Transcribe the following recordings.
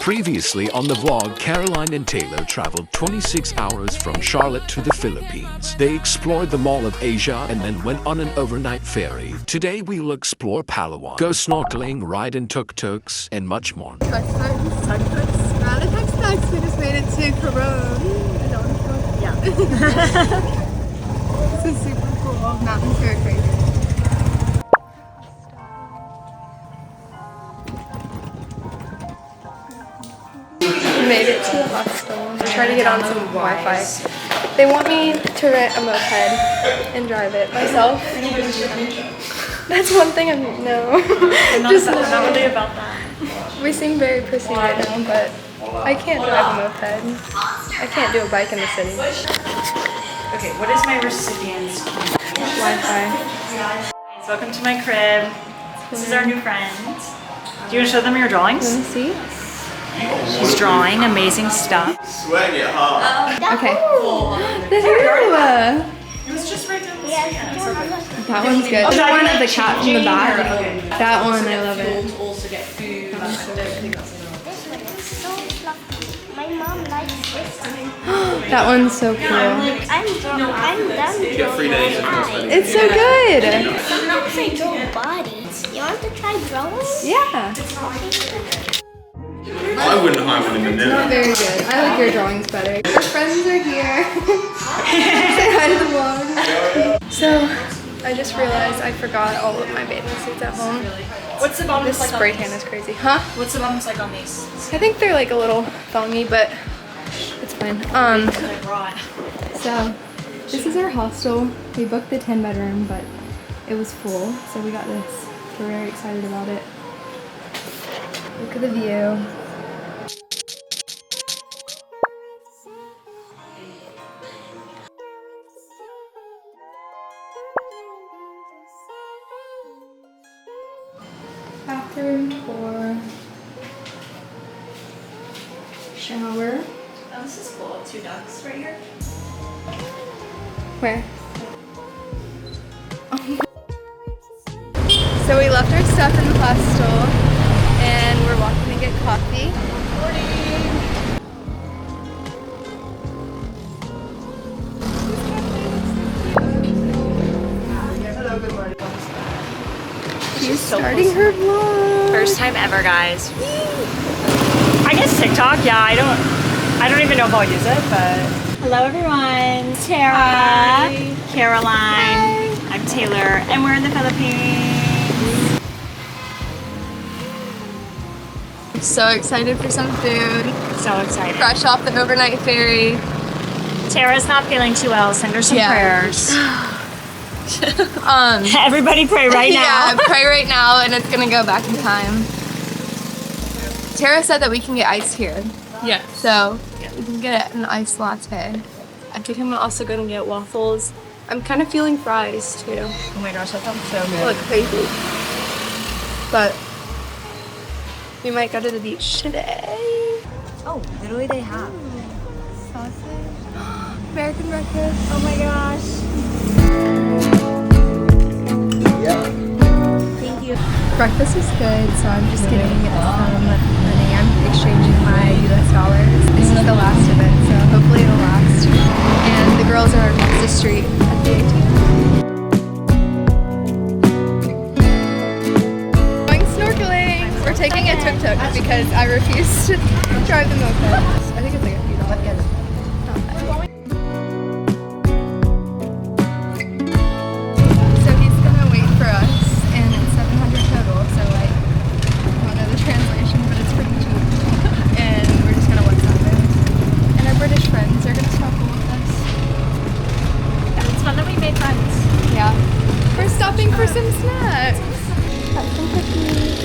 Previously on the vlog, Caroline and Taylor traveled 26 hours from Charlotte to the Philippines. They explored the Mall of Asia and then went on an overnight ferry. Today we will explore Palawan, go snorkeling, ride in tuk-tuks, and much more. Round of tuk-tuks, we just made it to Coron. Yeah. This is super cool. Mountains are crazy. Made it to the hostel. Try to get on some Wi-Fi. They want me to rent a moped and drive it myself. That's one thing I'm not really about that. We seem very prissy right now, but I can't drive a moped. I can't do a bike in the city. Okay, what is my recipient's Wi-Fi. Welcome to my crib. This is our new friend. Do you want to show them your drawings? Let me see. She's drawing amazing stuff. Okay. The It was just right down the street. That one's good. The one of the cat in the back. That one, I love it. My mom likes this. That one's so cool. I'm done. It's so good. Sometimes I draw bodies. You want to try drawing? Yeah. I wouldn't hide them in the middle. Very good. I like your drawings better. Our friends are here. Say hi to the vlog. So, I just realized I forgot all of my bathing suits at home. What's the bottom This like spray on tan these? is crazy. Huh? What's the bottom like on these? I think they're like a little thongy, but it's fine. Like raw. So, this is our hostel. We booked the 10-bedroom, but it was full, so we got this. We're very excited about it. Look at the view. Bathroom, tour, shower. Oh, this is cool. 2 ducks right here. Where? So we left our stuff in the hostel and we're walking to get coffee. She's starting her vlog. First time ever, guys. I guess TikTok. Yeah, I don't even know if I'll use it, but hello everyone. Tara, hi. Caroline, hi. I'm Taylor, and we're in the Philippines. So excited for some food. So excited. Fresh off the overnight ferry. Tara's not feeling too well. Send her some prayers. Everybody pray right now. Yeah, pray right now, and it's gonna go back in time. Tara said that we can get ice here. Yeah. So we can get an iced latte. I think I'm also gonna get waffles. I'm kind of feeling fries too. Oh my gosh, that sounds so good. Look crazy. But we might go to the beach today. Oh, literally they have. Sausage. American breakfast. Oh my gosh. Thank you. Breakfast is good, so I'm just getting some money. I'm exchanging my US dollars. This is the last of it, so hopefully it'll last. And the girls are across the street at the ATM. Going snorkeling! We're taking a tuk-tuk because I refuse to drive the moped. I think it's like a few dollars. So he's gonna wait for us, and it's 700 total, so like, I don't know the translation, but it's pretty cheap. And we're just gonna WhatsApp it. And our British friends are gonna snorkel with us. It's fun that we made friends. Yeah. We're stopping for some snacks. Got some cookies.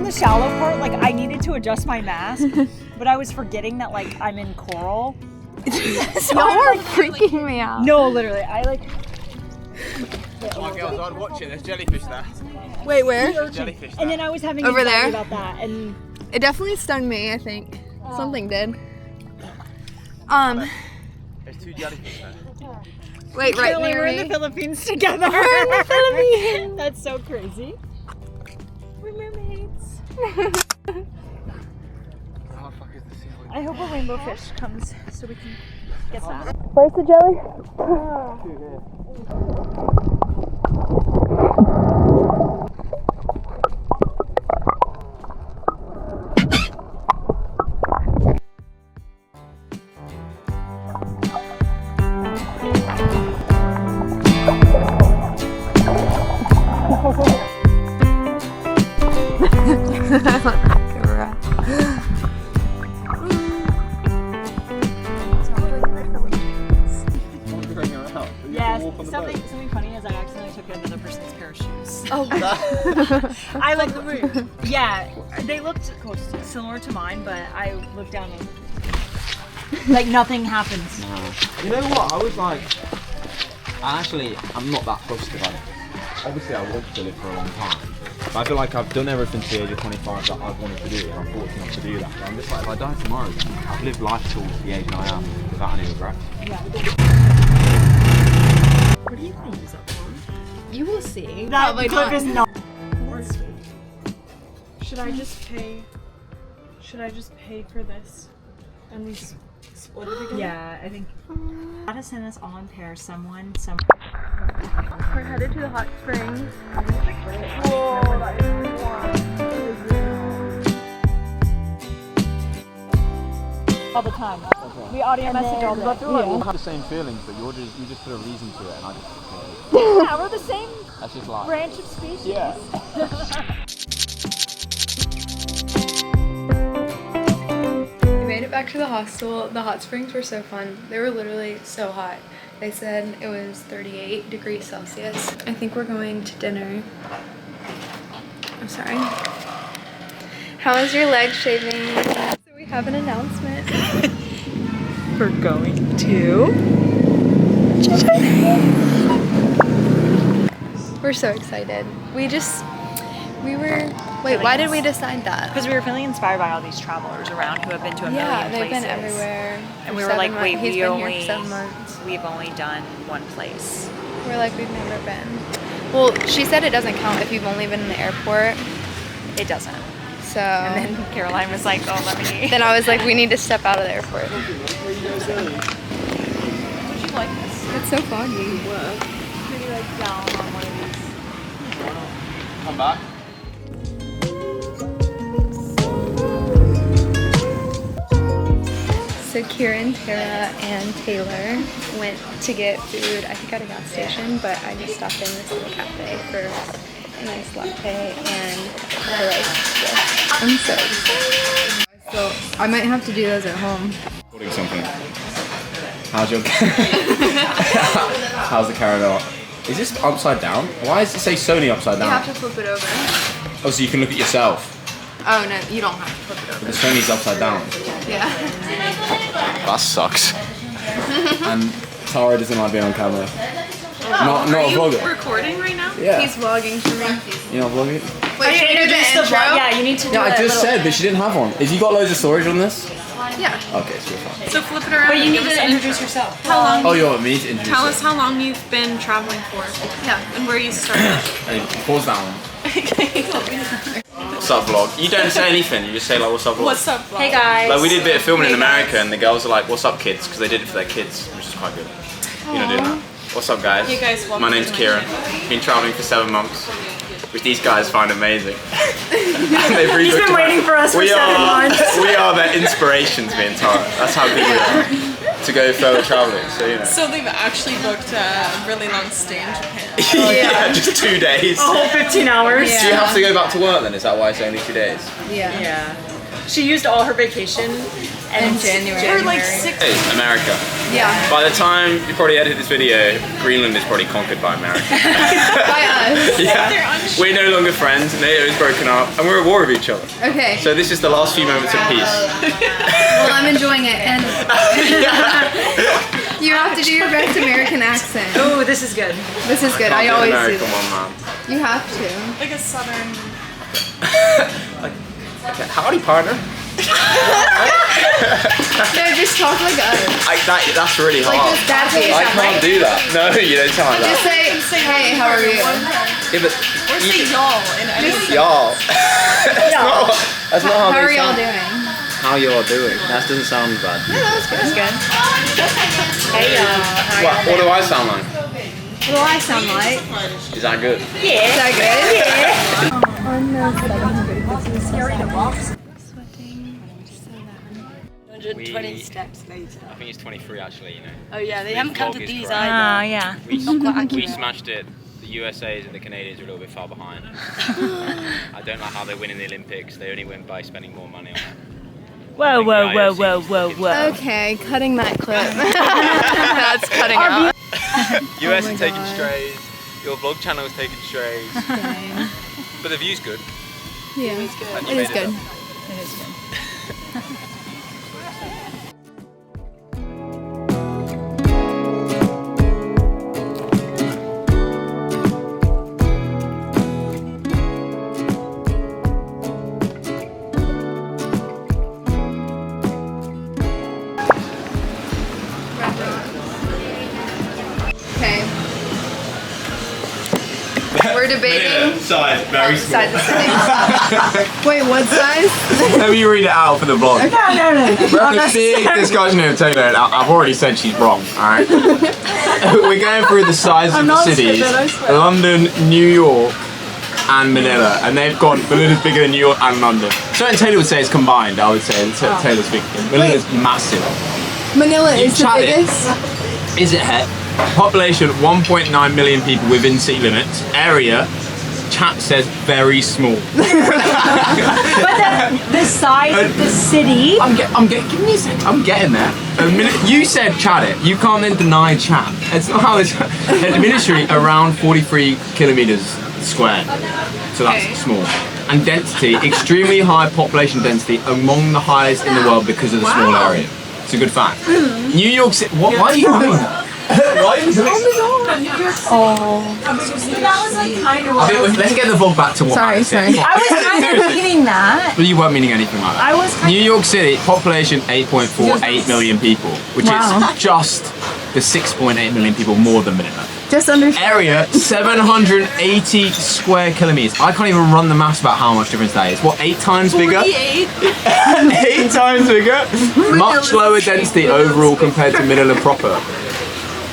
the shallow part, like I needed to adjust my mask, but I was forgetting that like I'm in coral. So y'all are freaking me out. No, literally, I like. Come on, girls, I'd watch it. There's jellyfish there. Wait, where? Jellyfish there. And then I was having Over anxiety there? about that, and It definitely stung me, I think. Something did. There's 2 jellyfish there. Wait, right Taylor, near we're in me. the Philippines together. We're in the Philippines. That's so crazy. We're mermaids. How the fuck is the sea? I hope a rainbow fish comes so we can get that. Where's the jelly? Yes, something funny is I accidentally took another person's pair of shoes. Oh, I looked the room. Yeah, they looked similar to mine, but I looked down and like nothing happens. You know what? I was like, I'm not that fussed about it. Obviously, I want to live for a long time. But I feel like I've done everything to the age of 25 that I've wanted to do, and I'm fortunate enough to do that. But I'm just like, if I die tomorrow, then I've lived life till the age I am without any regrets. Yeah. What do you think is up for? you will see. That Probably clip not. is not. Should I just pay? Should I just pay for this, and we split it again? Yeah, I think. Gotta send us all in pairs. Someone. We're headed to the hot springs. Whoa, that is really warm. All the time. We audio message all the I feel like time. we'll have the same feelings, but you just put a reason to it, and I just. Yeah, we're the same That's just like. branch of species. Yeah. We made it back to the hostel. The hot springs were so fun. They were literally so hot. They said it was 38 degrees Celsius. I think we're going to dinner. I'm sorry. How is your leg shaving? So we have an announcement. We're going to. We're so excited. Wait, why did we decide that? Because we were feeling inspired by all these travelers around who have been to a million Yeah, they've places. been everywhere. And for we were like, 7 months. wait, He's we been only here for 7 months. we've only done one place. We're like, we've never been. Well, she said it doesn't count if you've only been in the airport. It doesn't. So And then Caroline was like, oh, let me. then I was like, we need to step out of the airport. Would you like this? It's so foggy. Maybe like down on one of these. Come back. So Kieran, Tara, and Taylor went to get food, I think at a gas station, but I just stopped in this little cafe for a nice latte and a rice. I'm so excited. So I might have to do those at home. Recording something. How's your How's the caramel? Is this upside down? Why does it say Sony upside You down? have to flip it over. Oh, so you can look at yourself. Oh no, you don't have to flip it over. The Sony's upside down. Yeah. That sucks. And Tara doesn't like being on camera. Not a vlogger. Recording right now? Yeah. He's vlogging for me. You're not vlogging? Wait, should we do the intro? Yeah, you need to do Yeah, I a just little- said, but she didn't have one. Have you got loads of storage on this? Yeah. Okay, so we're fine. So flip it around. But you and need give us to an introduce yourself. How long? Oh, you want me to introduce Tell it? us how long you've been traveling for. Yeah. And where you started. Hey, pause that one. What's up, vlog? You don't say anything. You just say like, "What's up, vlog?" What's up, vlog? Hey guys. Like we did a bit of filming in America, and the girls are like, "What's up, kids?" Because they did it for their kids, which is quite good. You know, doing that. What's up, guys? Hey guys, welcome my name's to my Kieran. channel. Been traveling for 7 months, which these guys find amazing. And they've He's been waiting for us for 7 months. We are their inspirations, me and Tara. That's how good we are to go further traveling. So you know. So they've actually booked a really long stay in Japan. Yeah, just 2 days. A whole 15 hours. Do you have to go back to work then? Is that why it's only 2 days? Yeah. Yeah. She used all her vacation in January. Or like 6. Hey, America. Yeah. By the time you probably edit this video, Greenland is probably conquered by America. By us. Yeah. We're no longer friends, NATO is broken up, and we're at war with each other. Okay. So this is the last few moments of peace. Well, I'm enjoying it, and you have to do your best American accent. Oh, this is good. This is good. I Can't do always an do American that. one, man. You have to. Like a southern. Okay, howdy, partner. No, just talk like us. That's really hard. Like just that's how you I sound, can't right? do that. No, you don't sound like Just that. say, hey, how are you? Yeah, but Or say y'all in any y'all. That's not how How they are y'all sound. doing? How y'all doing? That doesn't sound bad. No, that was good. That's good. Hey y'all. What do I sound like? What do I sound like? Is that good? Yeah. Is that good? Sweating. 120 steps later. I think it's 23 actually, you know. Oh yeah, they This haven't counted vlog is these correct. either. Yeah. We smashed it. The USA's and the Canadians are a little bit far behind. I don't like how they win in the Olympics. They only win by spending more money on it. Whoa, whoa, The whoa, IOC whoa, whoa, whoa. Okay, cutting that clip. That's cutting out. US my are taking God. strays. Your vlog channel is taking strays. But the view's good. Yeah, And you it is made good. up. It is good. Okay. We're debating Size, very size of city. Wait, what size? Let me read it out for the vlog. No. This guy's name Taylor, and I've already said she's wrong, alright? We're going through the size of the cities. London, New York, and Manila. And they've gone, Manila's bigger than New York and London. Certain Taylor would say it's combined, I would say. Taylor's big. Manila's massive. Manila You is the chat it. biggest. Is it het? Population 1.9 million people within city limits. Area, chat says very small. But the size of the city. Give me a second. I'm getting there. You said chat it. You can't then deny chat. It's not how it's. Administry around 43 kilometers squared. So that's small. And density, extremely high population density, among the highest in the world because of the small area. It's a good fact. New York City. Why are you doing that? Why are you doing that? That was like kind of. Let's get the vlog back to what Sorry, sorry. I was kind of meaning that. But you weren't meaning anything like that. I was kind New York City, population 8.48 million people, which is just the 6.8 million people more than Manila. Just under. Area, 780 square kilometers. I can't even run the maths about how much difference that is. What, 8 times bigger? 8 times bigger? Much lower density overall compared to Manila proper.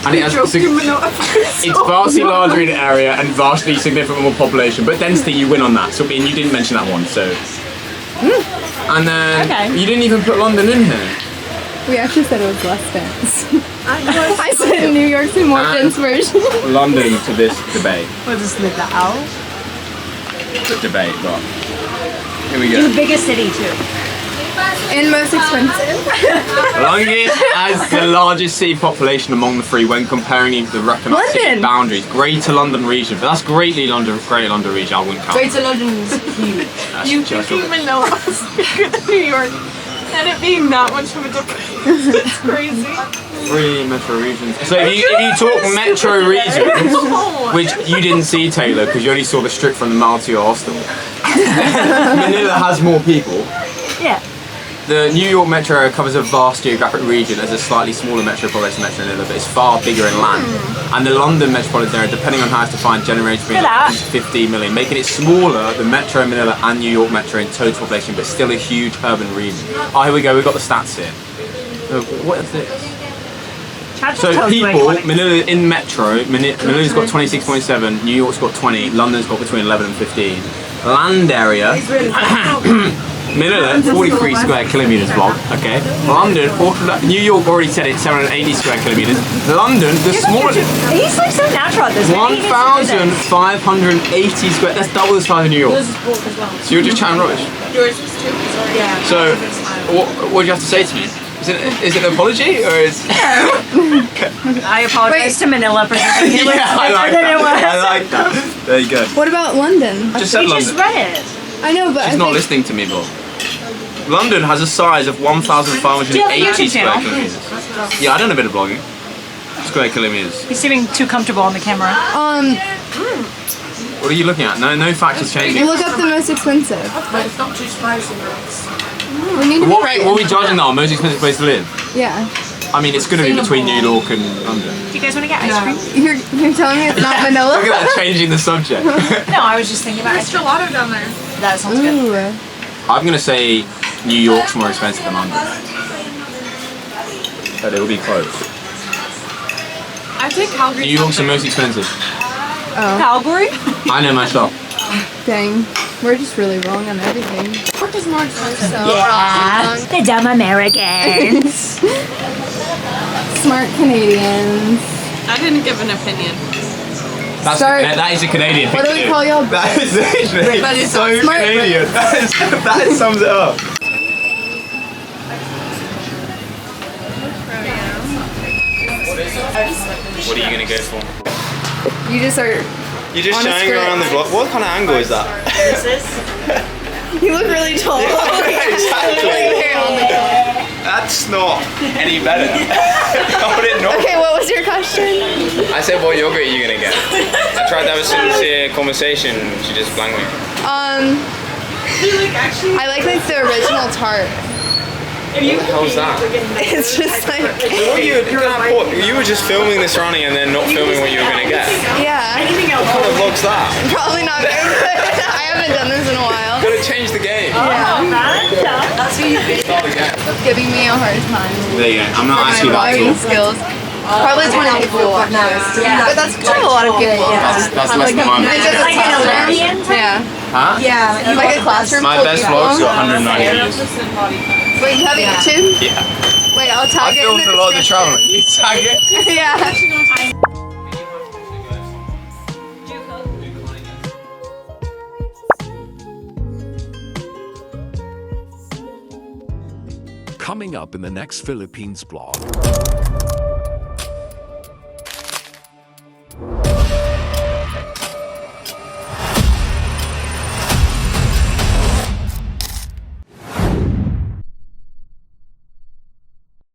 And it has, it's vastly larger in area and vastly significant more population, but density you win on that. So and you didn't mention that one, so. And then you didn't even put London in here. We actually said it was less dense. I said New York's the more dense version. London to this debate. We'll just leave that out. The debate, but here we The go. biggest city too. And most expensive. London has the largest city population among the three when comparing the recognised city London. boundaries. Greater London region, but that's Greater London region. I wouldn't count. Greater London is huge. That's You just think Manila was bigger than New York, and it being that much of a difference. It's crazy. 3 metro regions. So if you talk metro regions, which you didn't see, Taylor, because you only saw the strip from the mall to your hostel. Manila has more people. Yeah. The New York metro area covers a vast geographic region as a slightly smaller metropolitan metro than Manila, but it's far bigger in land. And the London metropolitan area, depending on how it's defined, generates between 15 million, making it smaller than Metro Manila and New York metro in total population, but still a huge urban region. Oh, here we go. We've got the stats here. What is this? So people, Manila in metro, Manila's got 26.7, New York's got 20, London's got between 11 and 15. Land area, Manila, 43 square kilometers vlog, okay. London, New York already said it, 780 square kilometers. London, the smallest, He's like so natural at this. 1,580 square, that's double the size of New York. So you're just chatting rubbish. Yours was too. So, What do you have to say to me? Is it an apology or is? I apologize to Manila for thinking it was I like different than it was. that. I like that. There you go. What about London? Just said We London. just read it. I know, but She's not listening to me, Bob. London has a size of 1,580 Do you have a YouTube square channel? kilometers. Yeah, I done a bit of blogging. Square kilometers. He's seeming too comfortable on the camera. What are you looking at? No fact is changing. You look up the most expensive. It's not too spicy, guys. We need to What be are we judging now? Most expensive place to live? Yeah. I mean, it's going to be between New York and London. Do you guys want to get ice cream? You're telling me it's not Manila? Look at that, changing the subject. No, I was just thinking about ice cream. Gelato down there. That sounds good. Ooh. I'm going to say New York's more expensive than London. But it will be close. I think Calgary. New York's the most expensive. Calgary? I know my stuff. Dang. We're just really wrong on everything. York is more expensive. So Yeah. The dumb Americans. Smart Canadians. I didn't give an opinion. That is a Canadian thing What do to we do. call y'all? That is literally But it's so smart. Canadian. That sums it up. What are you going to go for? You just are. You're just On a showing script. around the vlog. What kind of angle is that? You look really tall. Exactly. That's not any better. I wouldn't know. Okay, what was your question? I said, what yogurt are you gonna get? I tried to have a sincere conversation. She just blanked me. I like the original tart. What the hell's that? It's just like. You were just filming this running and then not filming what you were gonna get. Yeah. What kind of vlog's that? Probably not very good. I haven't done this in a while. Gotta change the game. That's who you giving me a hard time. There you go. I'm not asking My that at blogging all. skills. Probably 20 people watch this. But that's kind of a lot of people. That's less than mine. Like an Olympian? Yeah. Huh? Yeah. Like a classroom My full of best people. vlog's got 190 views. Wait, you have a YouTube? Yeah. Wait, I'll tag I it in filmed the a lot of the description. traveling. You tag it? Yeah. Coming up in the next Philippines vlog.